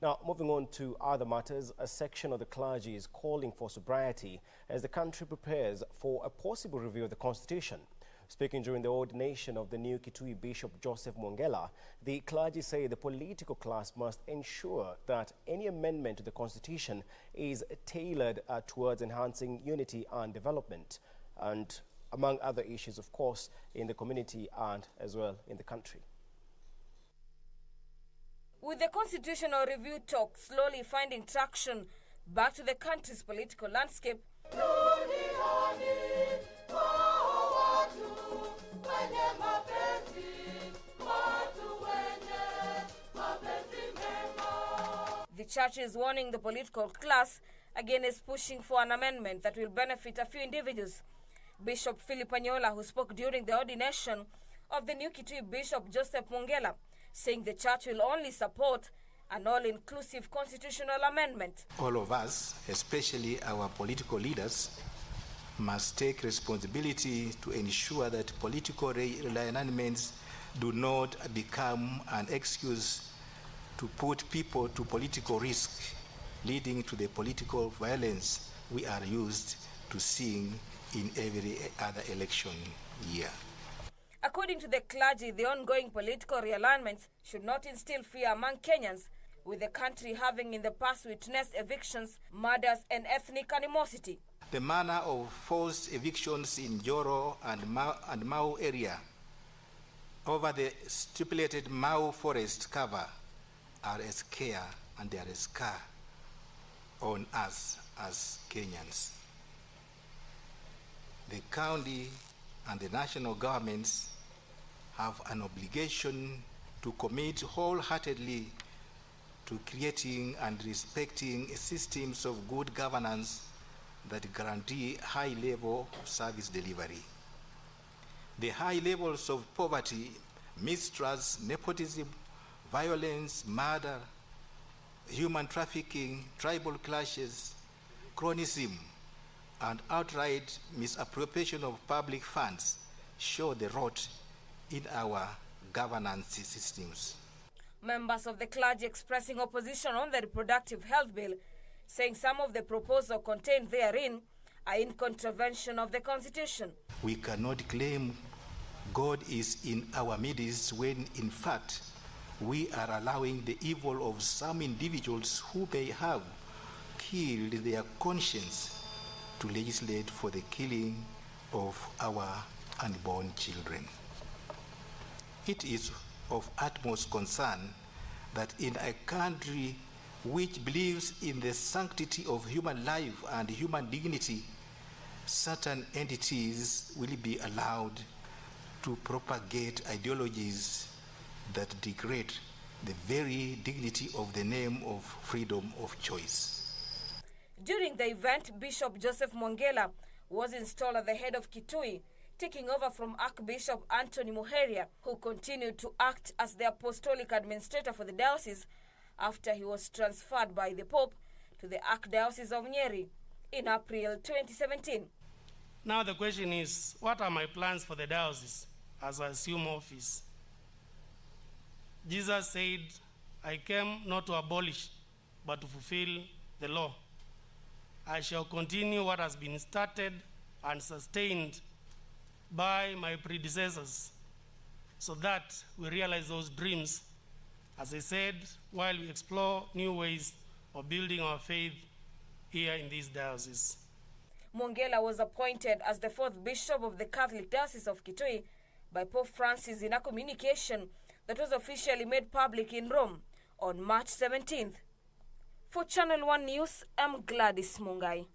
Now, moving on to other matters, a section of the clergy is calling for sobriety as the country prepares for a possible review of the Constitution. Speaking during the ordination of the new Kitui Bishop Joseph Mwongela, the clergy say the political class must ensure that any amendment to the Constitution is tailored towards enhancing unity and development, and among other issues, of course, in the community and as well in the country. With the constitutional review talk slowly finding traction back to the country's political landscape, the church is warning the political class against pushing for an amendment that will benefit a few individuals. Bishop Philip Anyola, who spoke during the ordination of the new Kitui Bishop Joseph Mwongela, saying the church will only support an all-inclusive constitutional amendment. All of us, especially our political leaders, must take responsibility to ensure that political alignments do not become an excuse to put people to political risk, leading to the political violence we are used to seeing in every other election year. According to the clergy, the ongoing political realignments should not instill fear among Kenyans, with the country having in the past witnessed evictions, murders and ethnic animosity. The manner of forced evictions in Joro and Mau area over the stipulated Mau forest cover are a scare and they are a scar on us as Kenyans. The county and the national governments have an obligation to commit wholeheartedly to creating and respecting systems of good governance that guarantee high level of service delivery. The high levels of poverty, mistrust, nepotism, violence, murder, human trafficking, tribal clashes, cronyism, and outright misappropriation of public funds show the rot in our governance systems. Members of the clergy expressing opposition on the reproductive health bill, saying some of the proposals contained therein are in contravention of the Constitution. We cannot claim God is in our midst when in fact we are allowing the evil of some individuals who may have killed their conscience to legislate for the killing of our unborn children. It is of utmost concern that in a country which believes in the sanctity of human life and human dignity, certain entities will be allowed to propagate ideologies that degrade the very dignity of the name of freedom of choice. During the event, Bishop Joseph Mwongela was installed at the head of Kitui, taking over from Archbishop Anthony Muheria, who continued to act as the apostolic administrator for the diocese after he was transferred by the Pope to the Archdiocese of Nyeri in April 2017. Now the question is, what are my plans for the diocese as I assume office? Jesus said, I came not to abolish, but to fulfill the law. I shall continue what has been started and sustained by my predecessors, so that we realize those dreams, as I said, while we explore new ways of building our faith here in this diocese. Mwongela was appointed as the fourth bishop of the Catholic Diocese of Kitui by Pope Francis in a communication that was officially made public in Rome on March 17th. For Channel 1 News, I'm Gladys Mungai.